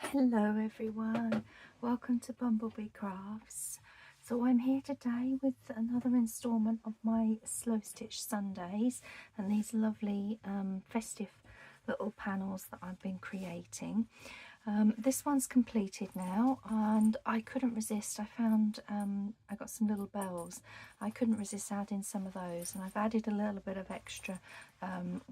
Hello everyone, welcome to BumbleBeeCrafts. So I'm here today with another instalment of my Slow Stitch Sundays and these lovely festive little panels that I've been creating. This one's completed now and I couldn't resist. I found I got some little bells. I couldn't resist adding some of those, and I've added a little bit of extra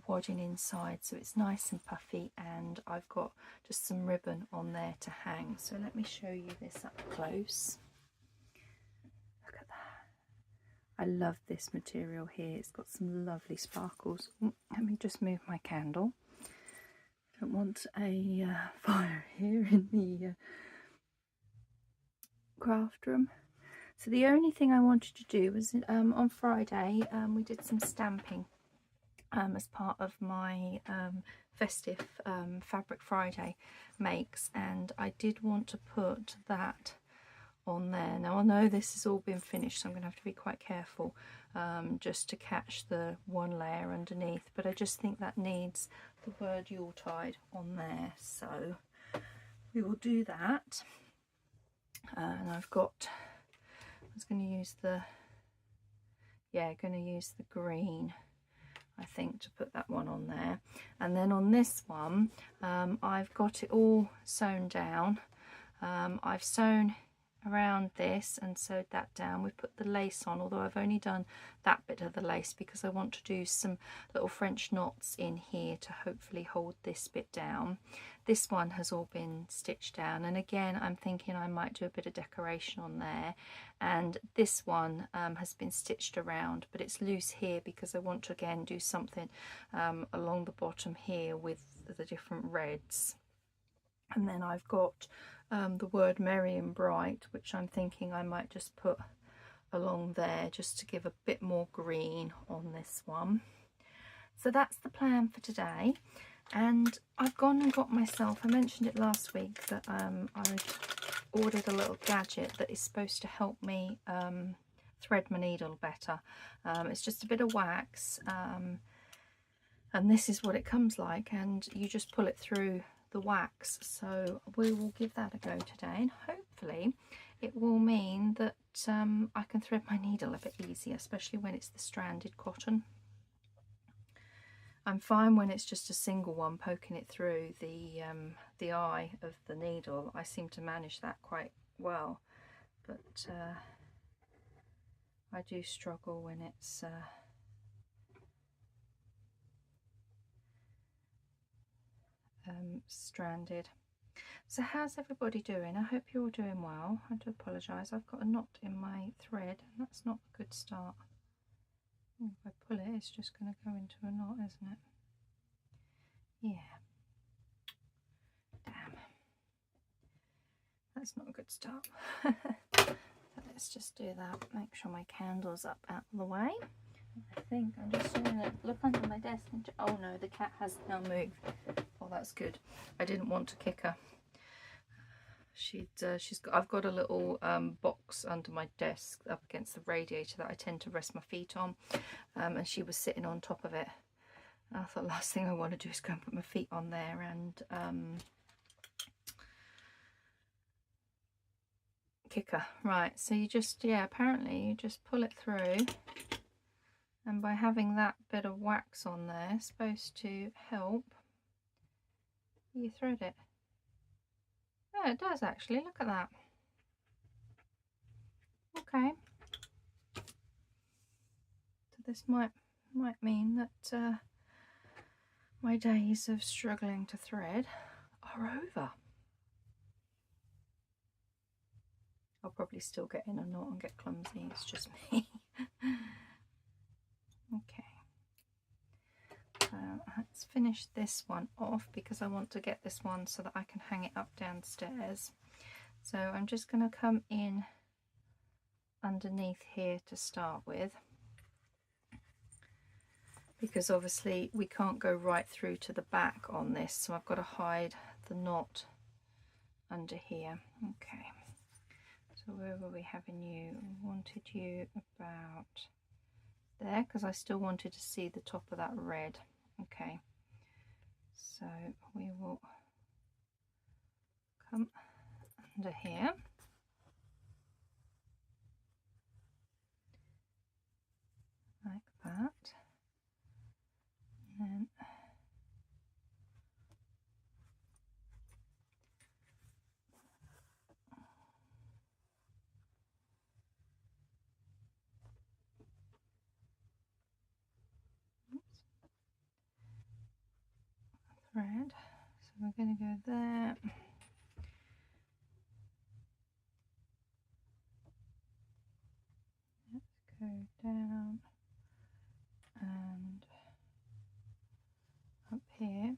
wadding inside so it's nice and puffy, and I've got just some ribbon on there to hang. So let me show you this up close. Look at that. I love this material here. It's got some lovely sparkles. Let me just move my candle. Don't want a fire here in the craft room. So the only thing I wanted to do was on Friday we did some stamping as part of my festive Fabric Friday makes, and I did want to put that on there. Now I know this has all been finished, so I'm going to have to be quite careful just to catch the one layer underneath, but I just think that needs the word Yuletide on there, so we will do that. And I've got, I was going to use the green, I think, to put that one on there. And then on this one I've got it all sewn down. I've sewn around this and sewed that down. We've put the lace on, although I've only done that bit of the lace because I want to do some little French knots in here to hopefully hold this bit down. This one has all been stitched down, and again I'm thinking I might do a bit of decoration on there. And this one has been stitched around, but it's loose here because I want to again do something along the bottom here with the different reds. And then I've got the word merry and bright, which I'm thinking I might just put along there just to give a bit more green on this one. So that's the plan for today. And I've gone and got myself, I mentioned it last week, that I ordered a little gadget that is supposed to help me thread my needle better. It's just a bit of wax, and this is what it comes like, and you just pull it through the wax. So we will give that a go today, and hopefully it will mean that I can thread my needle a bit easier, especially when it's the stranded cotton. I'm fine when it's just a single one poking it through the eye of the needle. I seem to manage that quite well, but I do struggle when it's stranded. So how's everybody doing? I hope you're all doing well. I do apologise, I've got a knot in my thread and that's not a good start. If I pull it, it's just going to go into a knot, isn't it? Yeah. Damn. That's not a good start. So let's just do that. Make sure my candle's up out of the way. I think I'm just going to look under my desk and oh no, the cat has now moved. Oh, that's good. I didn't want to kick her. I've got a little box under my desk up against the radiator that I tend to rest my feet on, and she was sitting on top of it. I thought the last thing I want to do is go and put my feet on there and kick her. Right, so you just, apparently you just pull it through, and by having that bit of wax on there, it's supposed to help you thread it. Oh, it does actually, look at that. Okay. So this might mean that my days of struggling to thread are over. I'll probably still get in a knot and get clumsy, it's just me. Okay. So let's finish this one off because I want to get this one so that I can hang it up downstairs. So I'm just going to come in underneath here to start with, because obviously we can't go right through to the back on this, so I've got to hide the knot under here. Okay, so where were we having you? We wanted you about there because I still wanted to see the top of that red. Okay, so we will under here. Like that. And then thread. So we're going to go there. Let's go down and up here.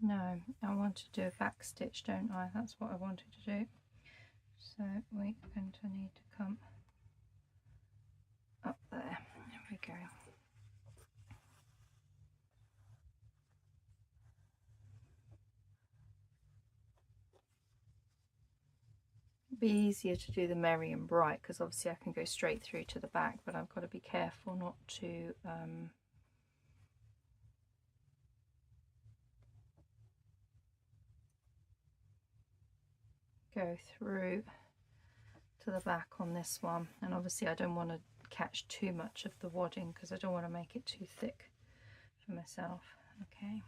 No, I want to do a back stitch, don't I? That's what I wanted to do. So we're going to need to come up there. There we go. It'd be easier to do the merry and bright because obviously I can go straight through to the back, but I've got to be careful not to go through to the back on this one. And obviously I don't want to catch too much of the wadding because I don't want to make it too thick for myself. Okay,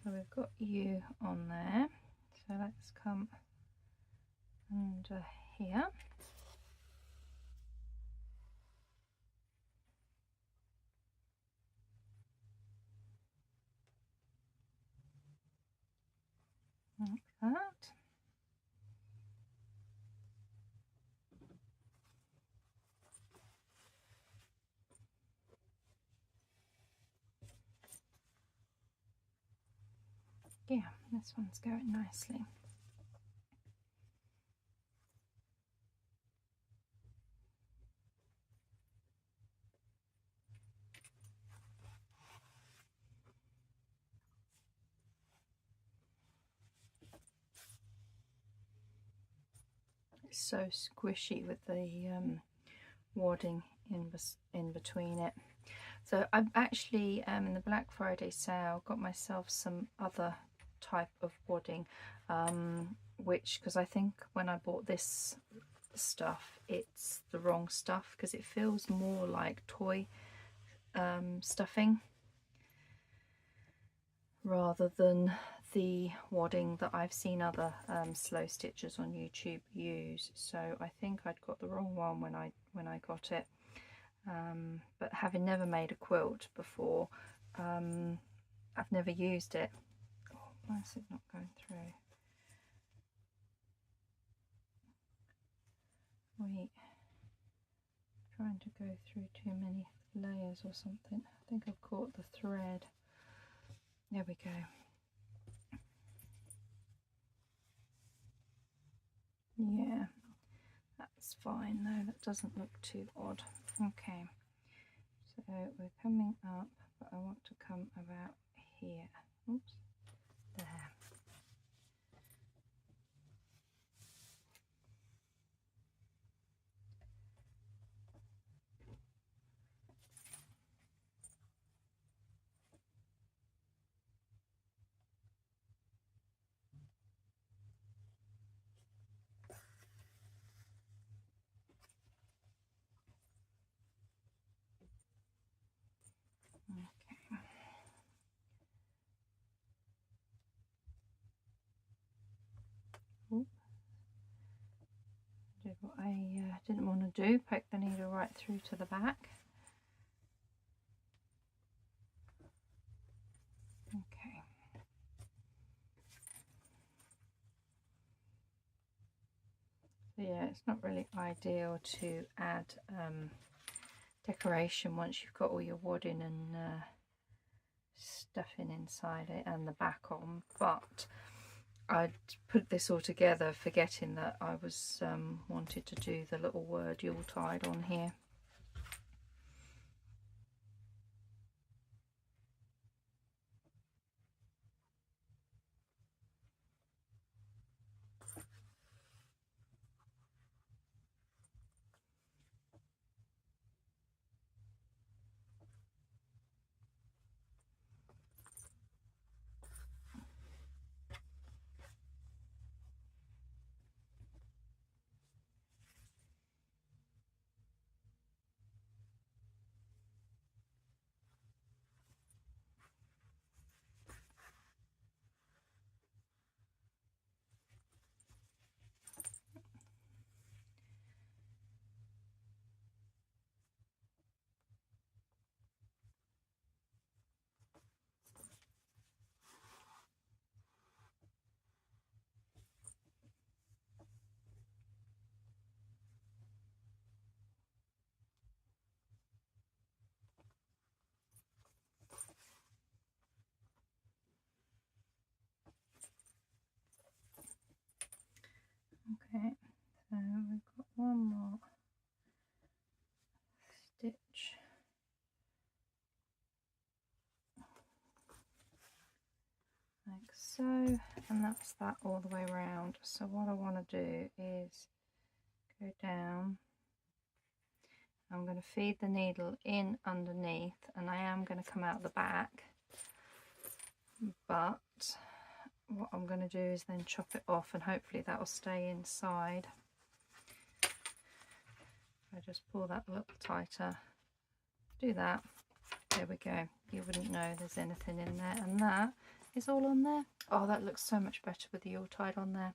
so we've got you on there, so let's come under here. Like that. Yeah, this one's going nicely. It's so squishy with the wadding in between it. So I've actually in the Black Friday sale got myself some other type of wadding, which, because I think when I bought this stuff it's the wrong stuff because it feels more like toy stuffing rather than the wadding that I've seen other slow stitchers on YouTube use. So I think I'd got the wrong one when I got it. But having never made a quilt before, I've never used it. Oh, why is it not going through? Wait, trying to go through too many layers or something. I think I've caught the thread. There we go. Yeah, that's fine though, that doesn't look too odd. Okay, so we're coming up, but I want to come about here. Oops, there. Did what I didn't want to do, poke the needle right through to the back. Okay. So yeah, it's not really ideal to add decoration once you've got all your wadding and stuffing inside it and the back on, but I put this all together forgetting that I was wanted to do the little word Yuletide on here. so, and that's that all the way around. So what I want to do is go down. I'm going to feed the needle in underneath, and I am going to come out the back, but what I'm going to do is then chop it off, and hopefully that will stay inside. I just pull that a little tighter, do that, there we go. You wouldn't know there's anything in there, and that is all on there. Oh, that looks so much better with the Yuletide on there.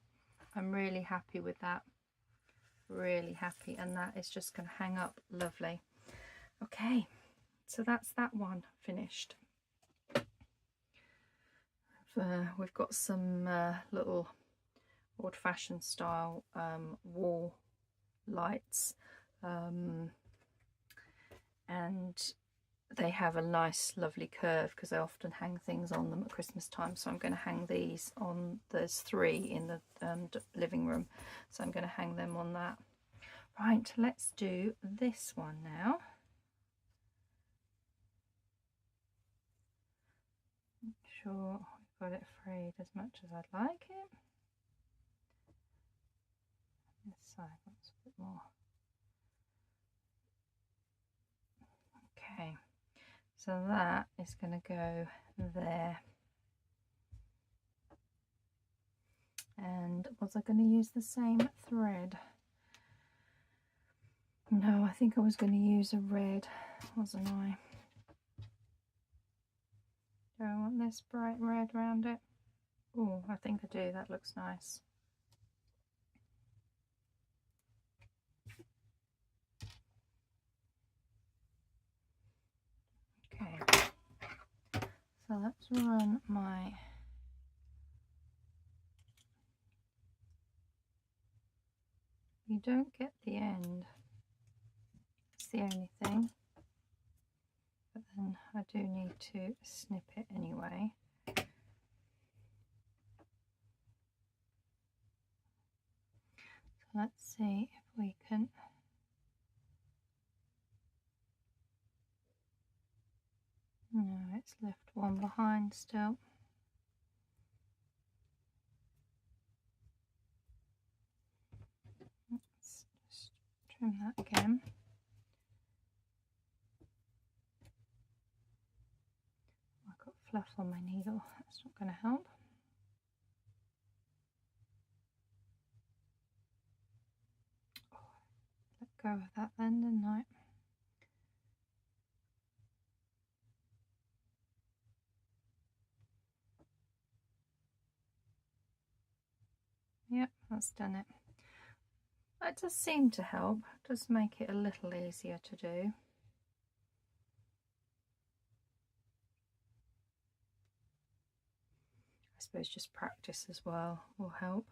I'm really happy with that, really happy, and that is just going to hang up lovely. Okay, so that's that one finished. We've got some little old-fashioned style wall lights, and they have a nice lovely curve because I often hang things on them at Christmas time. So I'm going to hang these on, there's 3 in the living room, so I'm going to hang them on that. Right, let's do this one now. Make sure we've got it frayed as much as I'd like it. This side wants a bit more. Okay, so that is going to go there. And was I going to use the same thread? No, I think I was going to use a red, wasn't I? Do I want this bright red around it? Oh, I think I do. That looks nice. Okay, so let's run my you don't get the end, that's the only thing, but then I do need to snip it anyway. So let's see if we can no, it's left one behind still. Let's just trim that again. I've got fluff on my needle, that's not going to help. Oh, let go of that then, didn't I? Yep, that's done it. That does seem to help, it does make it a little easier to do. I suppose just practice as well will help.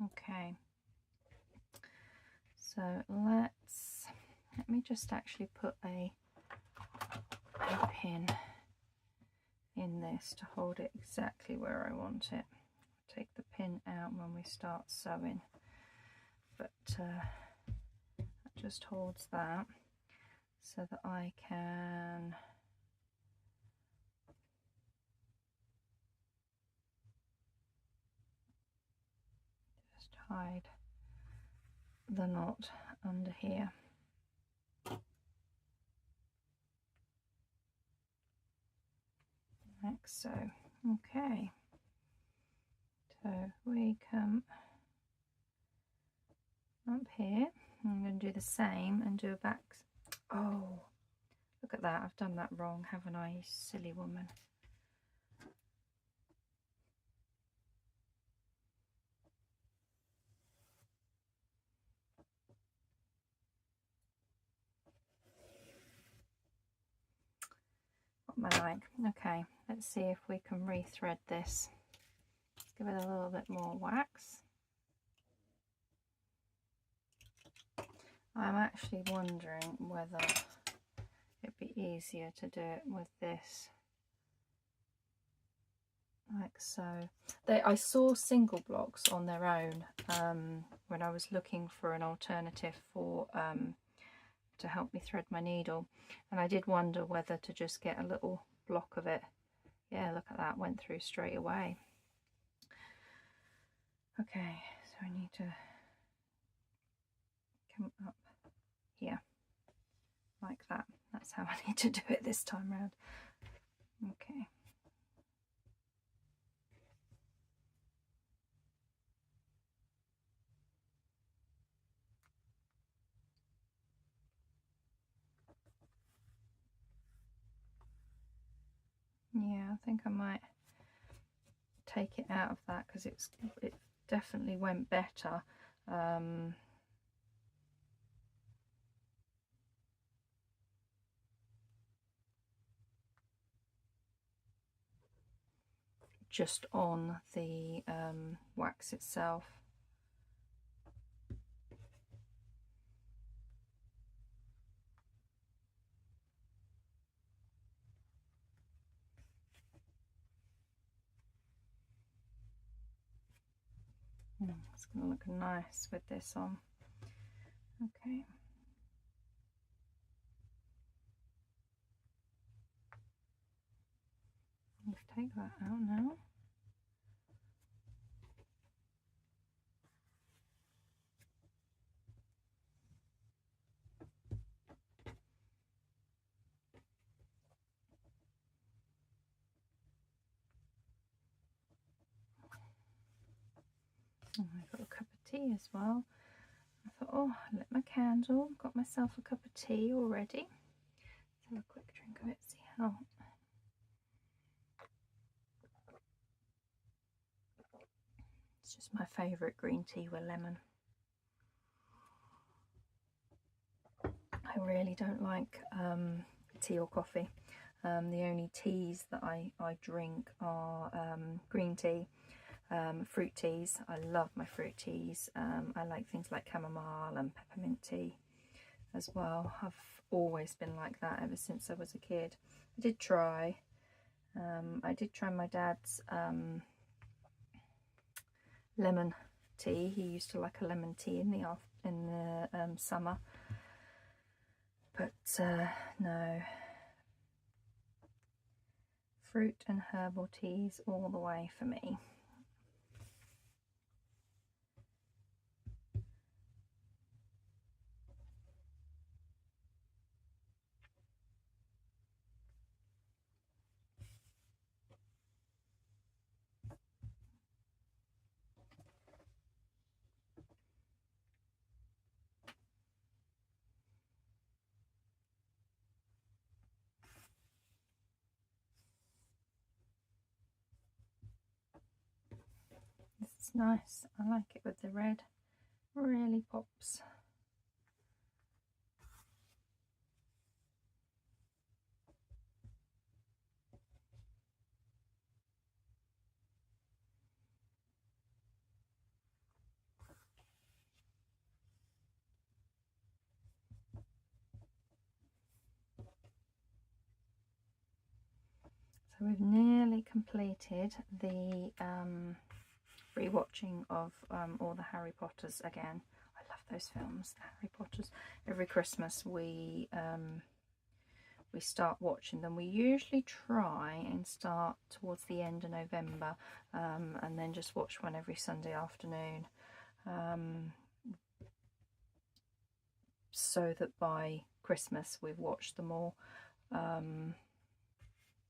Okay, so let me just actually put a pin in this to hold it exactly where I want it. Take the pin out when we start sewing, but that just holds that so that I can just hide the knot under here. Like so. Okay, so we come up here. I'm going to do the same and do a back. Oh, look at that, I've done that wrong, haven't I, you silly woman. What am I like? Okay, let's see if we can rethread this. Let's give it a little bit more wax. I'm actually wondering whether it'd be easier to do it with this, like so. I saw single blocks on their own when I was looking for an alternative for to help me thread my needle, and I did wonder whether to just get a little block of it. Yeah, look at that, went through straight away. Okay, so I need to come up here like that. That's how I need to do it this time round. Okay. Yeah, I think I might take it out of that because it definitely went better. Just on the wax itself. It's going to look nice with this on. Okay. Let's take that out now. And I've got a cup of tea as well. I thought, oh, I lit my candle, got myself a cup of tea already. Let's have a quick drink of it, see how. It's just my favourite green tea with lemon. I really don't like tea or coffee. The only teas that I drink are green tea, fruit teas. I love my fruit teas. I like things like chamomile and peppermint tea as well. I've always been like that ever since I was a kid. I did try my dad's lemon tea. He used to like a lemon tea in the summer, but no, fruit and herbal teas all the way for me. It's nice. I like it with the red. Really pops. So we've nearly completed the rewatching of all the Harry Potters again. I love those films, the Harry Potters. Every Christmas we start watching them. We usually try and start towards the end of November, and then just watch one every Sunday afternoon, so that by Christmas we've watched them all.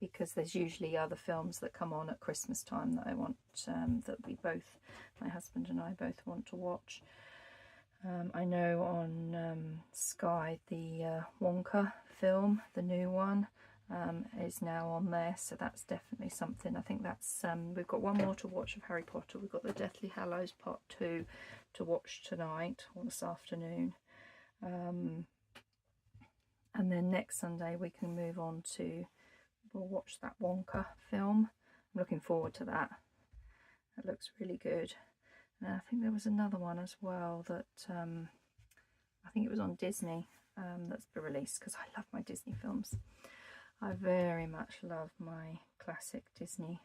Because there's usually other films that come on at Christmas time that I want, that my husband and I both want to watch. I know on Sky the Wonka film, the new one, is now on there, so that's definitely something. I think that's we've got one more to watch of Harry Potter. We've got the Deathly Hallows Part 2 to watch tonight or this afternoon, and then next Sunday we can move on to, we'll watch that Wonka film. I'm looking forward to that. It looks really good. And I think there was another one as well that I think it was on Disney, that's been released, because I love my Disney films. I very much love my classic Disney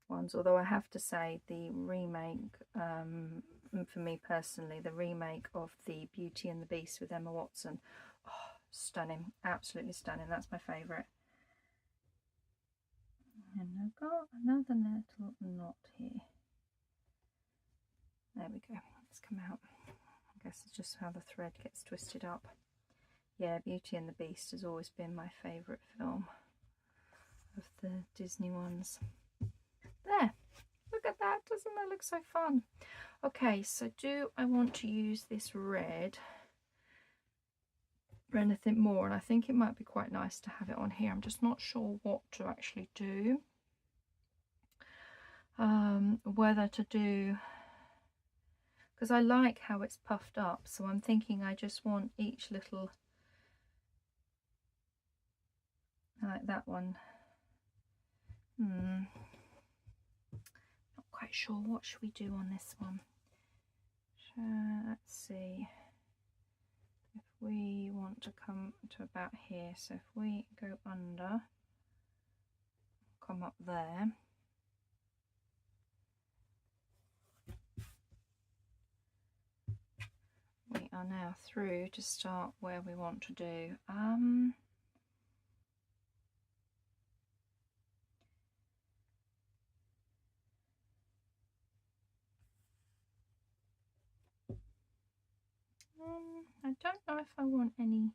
ones, although I have to say the remake, for me personally, the remake of the Beauty and the Beast with Emma Watson, oh, stunning, absolutely stunning. That's my favourite. And I've got another little knot here. There we go, it's come out. I guess it's just how the thread gets twisted up. Yeah, Beauty and the Beast has always been my favourite film of the Disney ones. There, look at that, doesn't that look so fun? Okay, so do I want to use this red for anything more? And I think it might be quite nice to have it on here. I'm just not sure what to actually do. Whether to do, because I like how it's puffed up, so I'm thinking I just want each little, like that one. Not quite sure. What should we do on this one? Let's see. If we want to come to about here, so if we go under, come up there. We are now through to start where we want to do. I don't know if I want any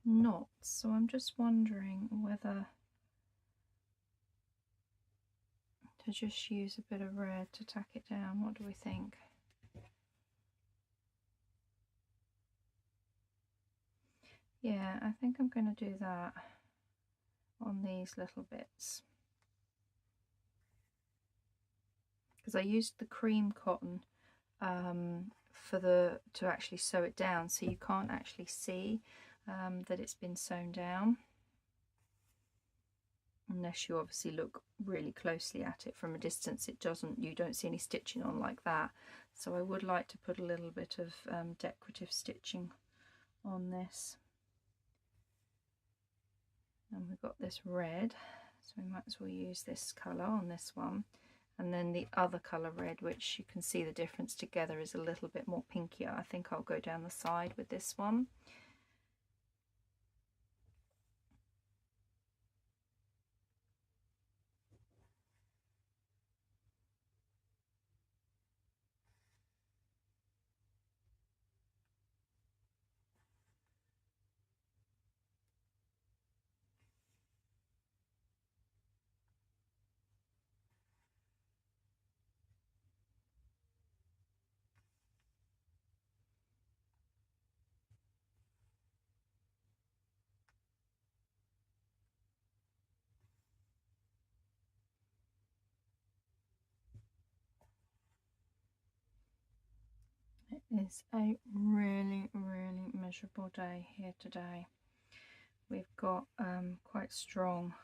knots, so I'm just wondering whether to just use a bit of red to tack it down. What do we think? Yeah, I think I'm going to do that on these little bits, because I used the cream cotton to actually sew it down, so you can't actually see that it's been sewn down, unless you obviously look really closely at it. From a distance you don't see any stitching on like that, so I would like to put a little bit of decorative stitching on this. And we've got this red, so we might as well use this colour on this one. And then the other colour red, which you can see the difference together, is a little bit more pinkier. I think I'll go down the side with this one. It is a really, really miserable day here today. We've got quite strong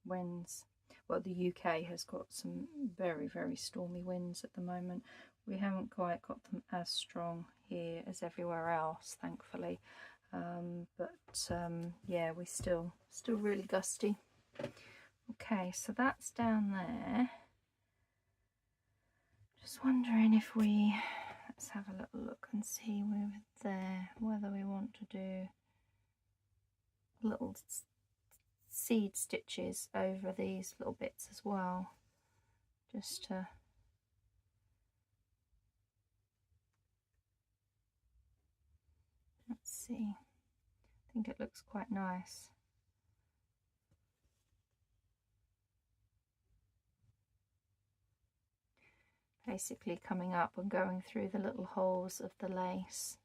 winds. Well, the UK has got some very, very stormy winds at the moment. We haven't quite got them as strong here as everywhere else, thankfully. Yeah, we're still really gusty. Okay, so that's down there. Just wondering if let's have a little look and see whether we want to do little seed stitches over these little bits as well, just to let's see. I think it looks quite nice. Basically coming up and going through the little holes of the lace.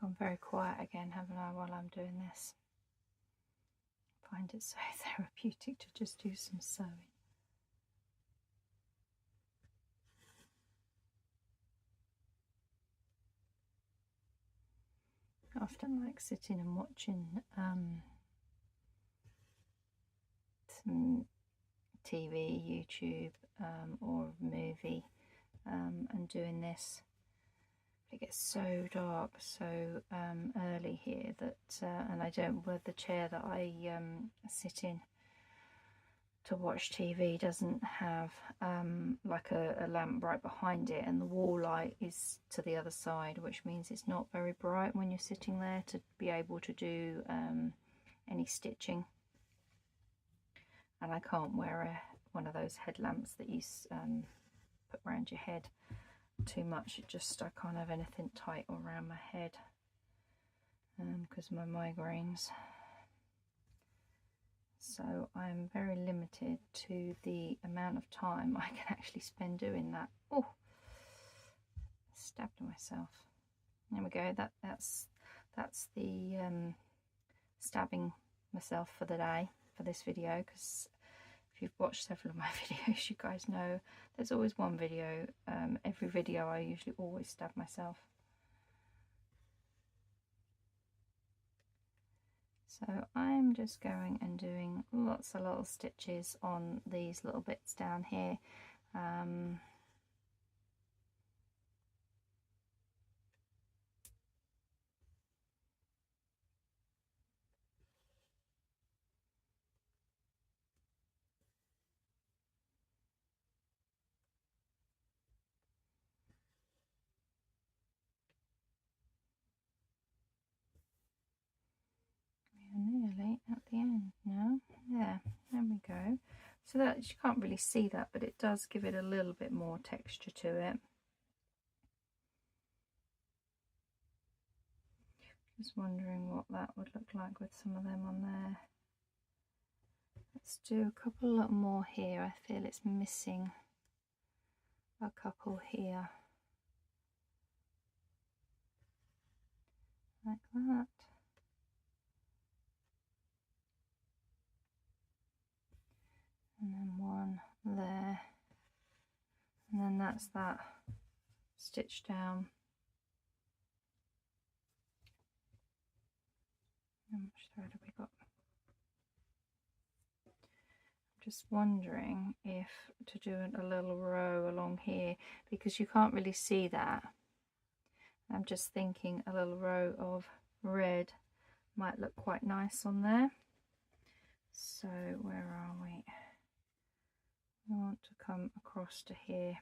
Gone very quiet again, haven't I, while I'm doing this? I find it so therapeutic to just do some sewing. I often like sitting and watching some TV, YouTube, or a movie, and doing this. It gets so dark so early here that, and I don't, with the chair that I sit in to watch TV doesn't have like a lamp right behind it, and the wall light is to the other side, which means it's not very bright when you're sitting there to be able to do any stitching. And I can't wear one of those headlamps that you put around your head too much. I can't have anything tight around my head because of my migraines. So I'm very limited to the amount of time I can actually spend doing that. Oh, stabbed myself. There we go. That's the stabbing myself for the day for this video, because if you've watched several of my videos, you guys know there's always one video. Every video I usually always stab myself. So I'm just going and doing lots of little stitches on these little bits down here. Nearly at the end now. There we go. So that, you can't really see that, but it does give it a little bit more texture to it. Just wondering what that would look like with some of them on there. Let's do a couple little more here. I feel it's missing a couple here. Like that. And then one there. And then that's that stitch down. How much thread have we got? I'm just wondering if to do a little row along here, because you can't really see that. I'm just thinking a little row of red might look quite nice on there. So where are we? We want to come across to here.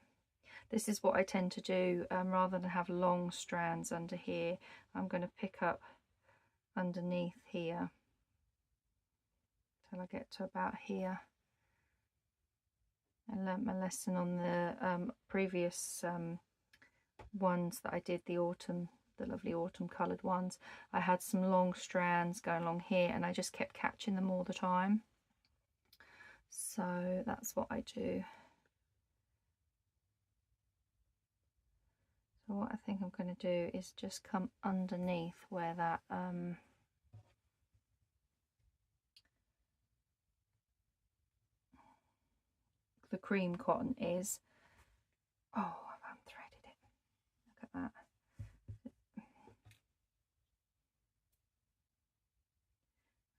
This is what I tend to do, rather than have long strands under here. I'm going to pick up underneath here till I get to about here. I learnt my lesson on the previous ones that I did, the lovely autumn coloured ones. I had some long strands going along here and I just kept catching them all the time. So that's what I do. So what I think I'm going to do is just come underneath where that the cream cotton is. Oh, I've unthreaded it. Look at that.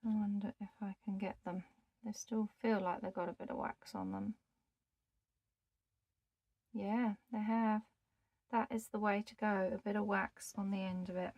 I wonder if I can get them. They still feel like they've got a bit of wax on them. Yeah, they have. That is the way to go, a bit of wax on the end of it.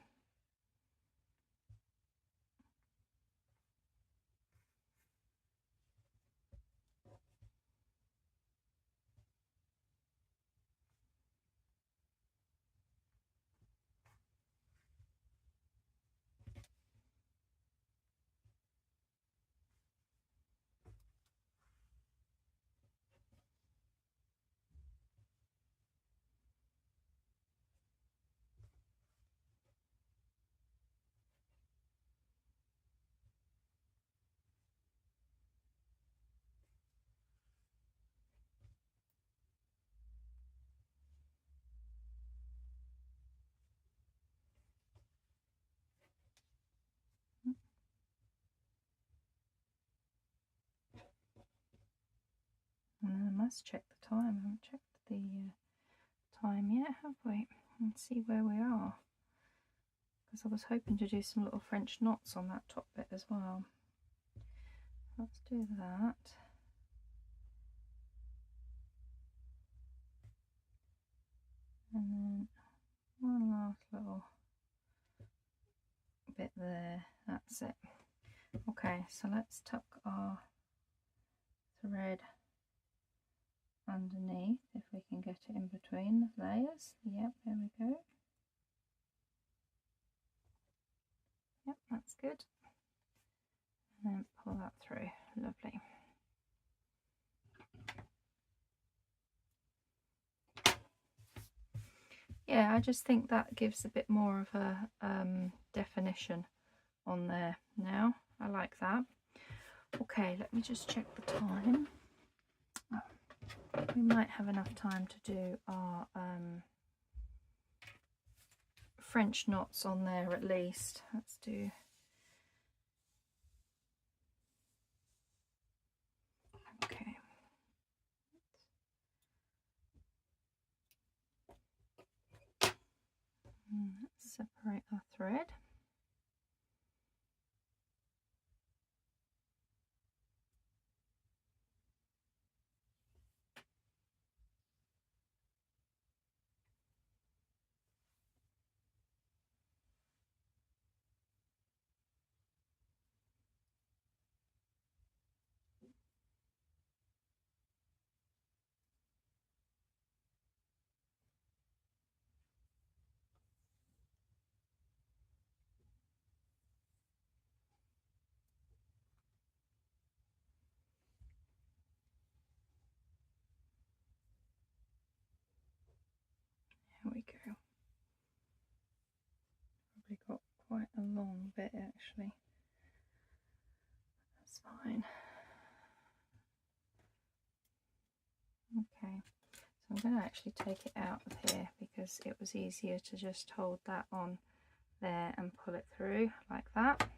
let's check the time. I haven't checked the time yet, have we? And see where we are. Because I was hoping to do some little French knots on that top bit as well. Let's do that. And then one last little bit there. That's it. Okay, so let's tuck our thread underneath if we can get it in between the layers. Yep, there we go. Yep, that's good. And then pull that through. Lovely. Yeah, I just think that gives a bit more of a definition on there now. I like that. Okay, let me just check the time. We might have enough time to do our French knots on there at least. Let's do... Okay. Let's separate our thread. There we go. Probably got quite a long bit actually. That's fine. Okay, so I'm going to actually take it out of here because it was easier to just hold that on there and pull it through like that.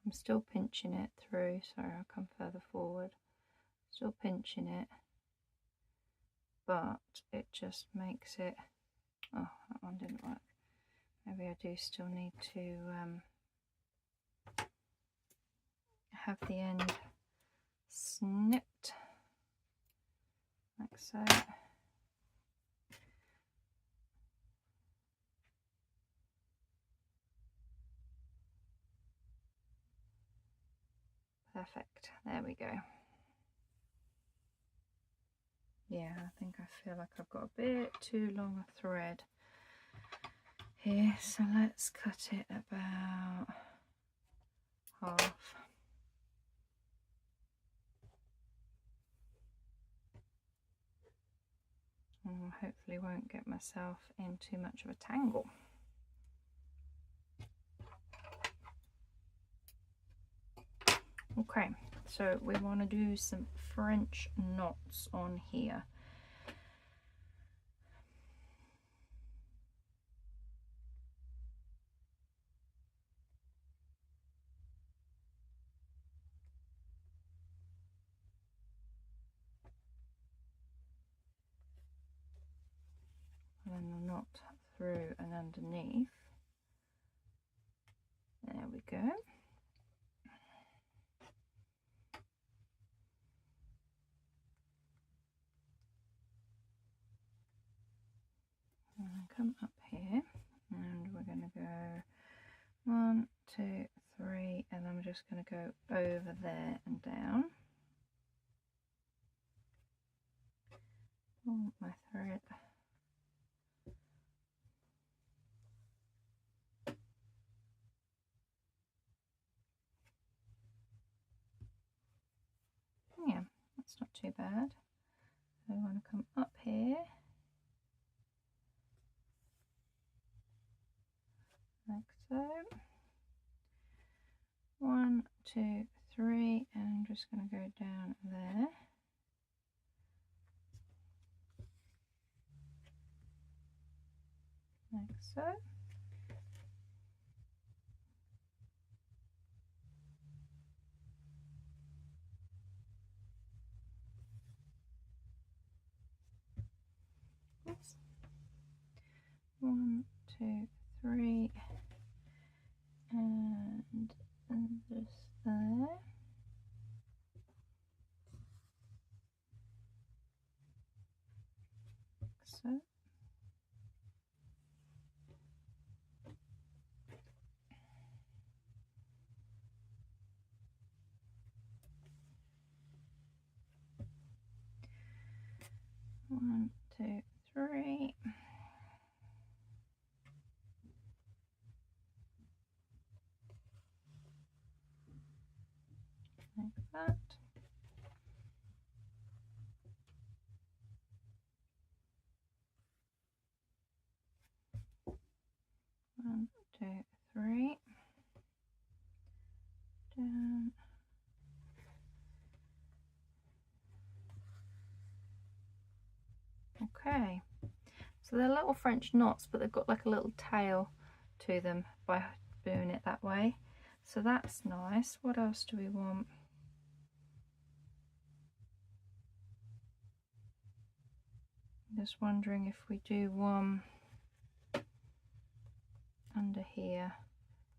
I'm still pinching it through, sorry, I'll come further forward. Still pinching it, but it just makes it, oh, that one didn't work. Maybe I do still need to have the end snipped, like so. Perfect, there we go. Yeah, I think I feel like I've got a bit too long a thread here, so let's cut it about half. And hopefully won't get myself in too much of a tangle. Okay, so we want to do some French knots on here. And then the knot through and underneath. There we go. And come up here, and we're going to go 1, 2, 3, and I'm just going to go over there and down. Pull my thread. Yeah, that's not too bad. I want to come up here, like so. 1, 2, 3, and I'm just going to go down there. Like so. 2, 3, and just there. So. One, 2, 3. Like that. One, 2, 3. Down. Okay. So they're little French knots, but they've got like a little tail to them by doing it that way. So that's nice. What else do we want? Just wondering if we do one under here,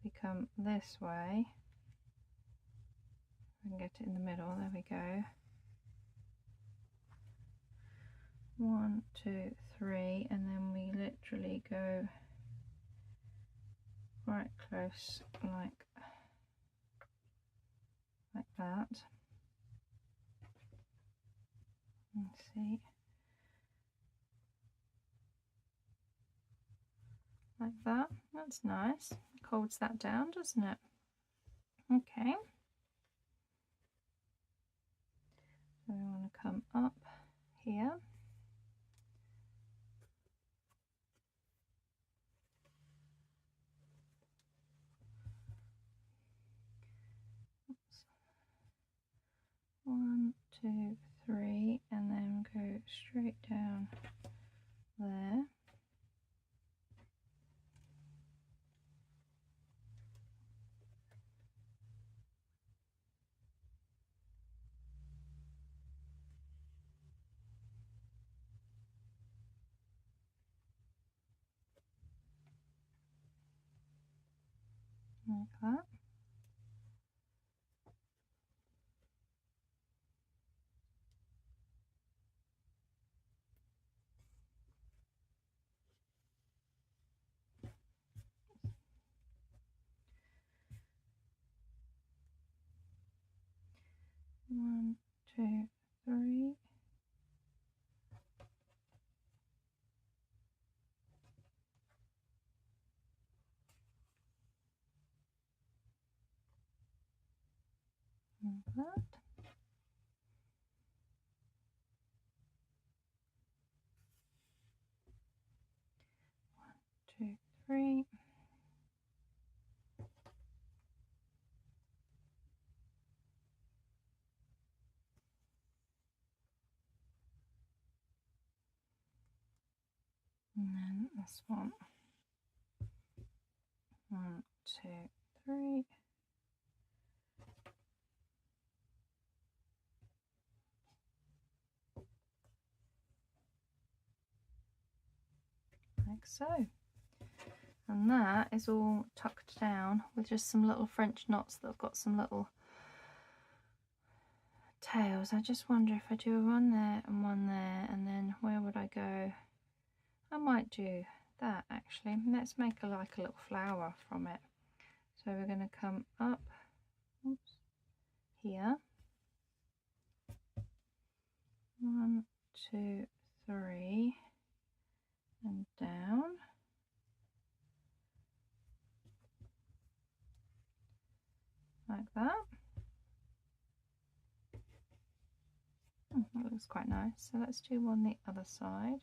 we come this way. We can get it in the middle. There we go. 1, 2, 3, and then we literally go right close like that. Let's see. Like that. That's nice. Holds that down, doesn't it? Okay. So we want to come up here. Oops. 1, 2, 3, and then go straight down there. Like that. One, 2, 3. Like that. One, 2, 3. And then this one. 1, 2, 3. Like so. And that is all tucked down with just some little French knots that have got some little tails. I just wonder if I do one there and one there, and then where would I go? I might do that actually. Let's make like a little flower from it. So we're going to come up, oops, here. 1, 2, 3, and down. Like that. That looks quite nice. So let's do one the other side.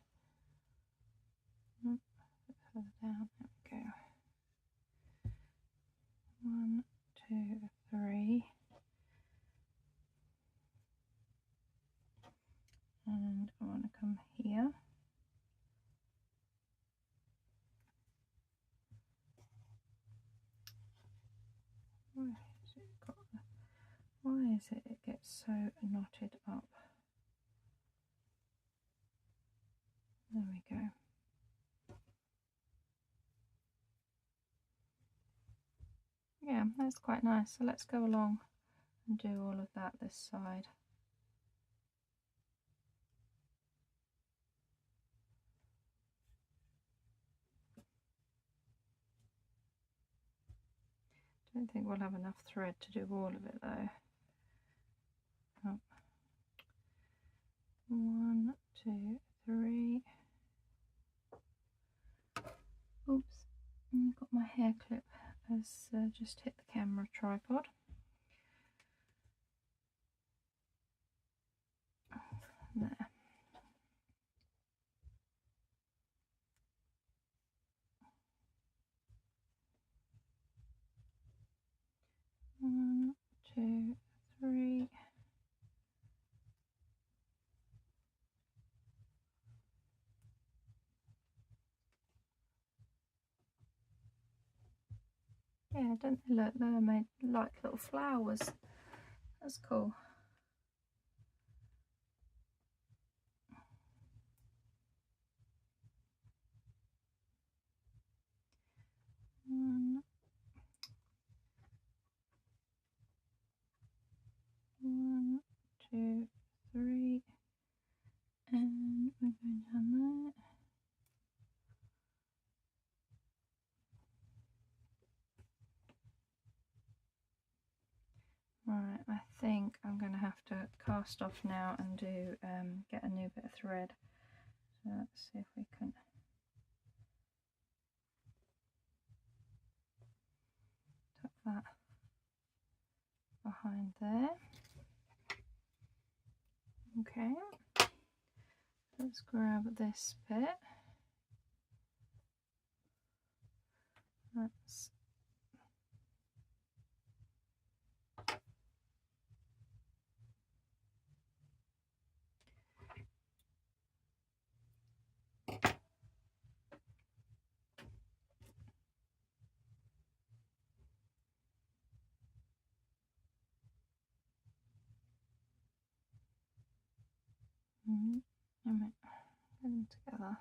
A bit further down. There we go. 1, 2, 3. And I want to come here. Why is it gets so knotted up? There we go. Yeah, that's quite nice. So let's go along and do all of that this side. Don't think we'll have enough thread to do all of it though. Oh. 1, 2, 3. Oops, I've got my hair clip has just hit the camera tripod. There. One, 2, 3. Yeah, don't they look? They're made like little flowers. That's cool. One, 1, 2, 3, and we're going down there. Right, I think I'm going to have to cast off now and do get a new bit of thread. So let's see if we can tuck that behind there. Okay, let's grab this bit. That's put them together.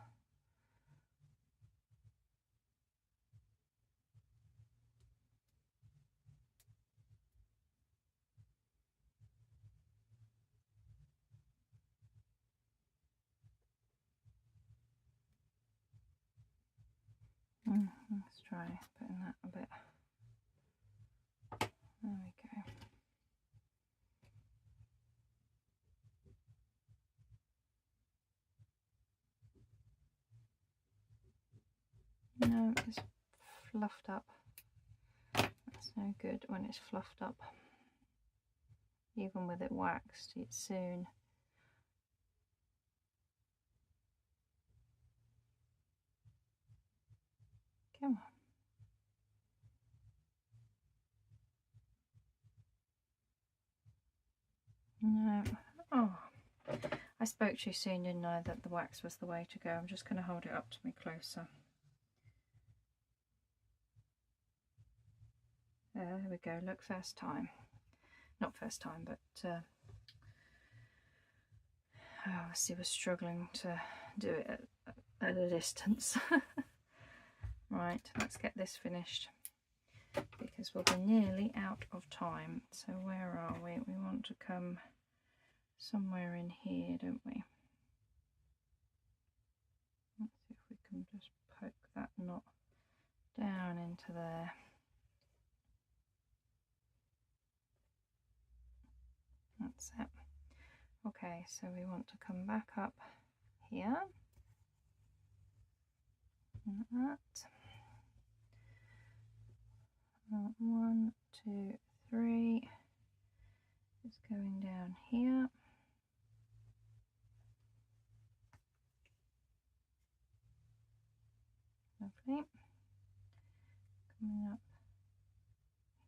Let's try putting that a bit. There we go. No, it's fluffed up. That's no good when it's fluffed up. Even with it waxed, it's soon. Come on. No. Oh, I spoke too soon, didn't I, that the wax was the way to go. I'm just going to hold it up to me closer. There we go. Look, first time. Not first time, but I obviously was struggling to do it at a distance. Right, let's get this finished because we'll be nearly out of time. So where are we? We want to come somewhere in here, don't we? Let's see if we can just poke that knot down into there. That's it. Okay, so we want to come back up here, like that. 1, 2, 3. It's going down here. Lovely. Coming up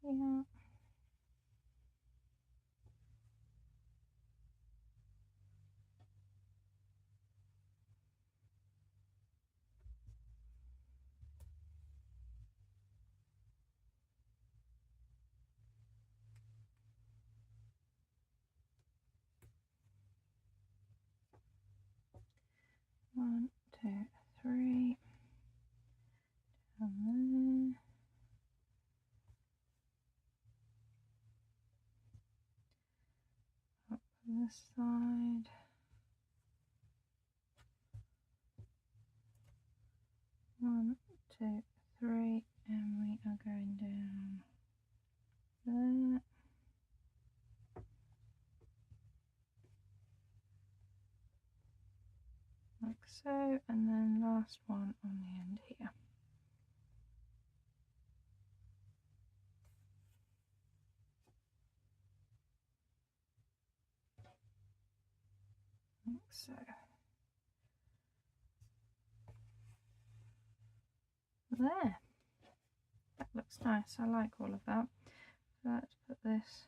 here. One, 2, 3. Down there. this side. One, two, three, and we are going down there. Like so, and then last one on the end here. Like so. There. That looks nice. I like all of that. So let's put this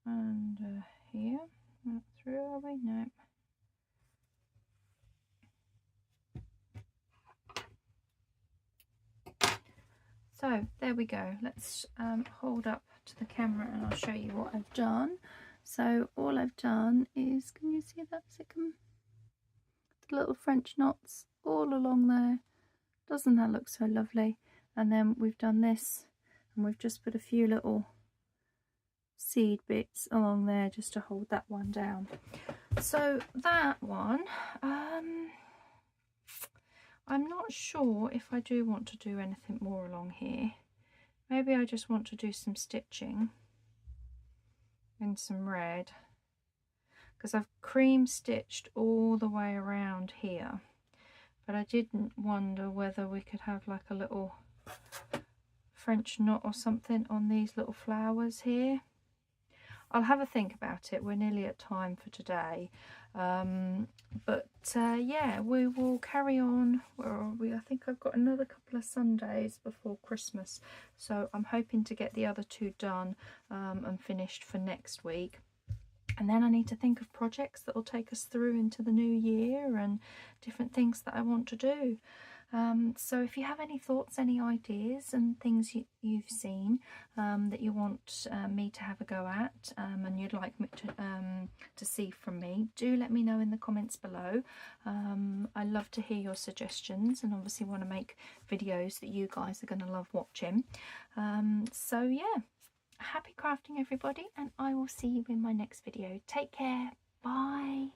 under here. Not through, are we? No. So there we go. Let's hold up to the camera and I'll show you what I've done. So all I've done is, can you see that? The little French knots all along there. Doesn't that look so lovely? And then we've done this and we've just put a few little seed bits along there just to hold that one down. So that one, I'm not sure if I do want to do anything more along here. Maybe I just want to do some stitching in some red, because I've cream stitched all the way around here, but I didn't wonder whether we could have like a little French knot or something on these little flowers here. I'll have a think about it. We're nearly at time for today, yeah, we will carry on. Where are we? I think I've got another couple of Sundays before Christmas, so I'm hoping to get the other two done and finished for next week. And then I need to think of projects that will take us through into the new year and different things that I want to do. So if you have any thoughts, any ideas and things you've seen that you want me to have a go at and you'd like me to see from me, do let me know in the comments below. I love to hear your suggestions and obviously want to make videos that you guys are going to love watching. So yeah, happy crafting everybody, and I will see you in my next video. Take care. Bye.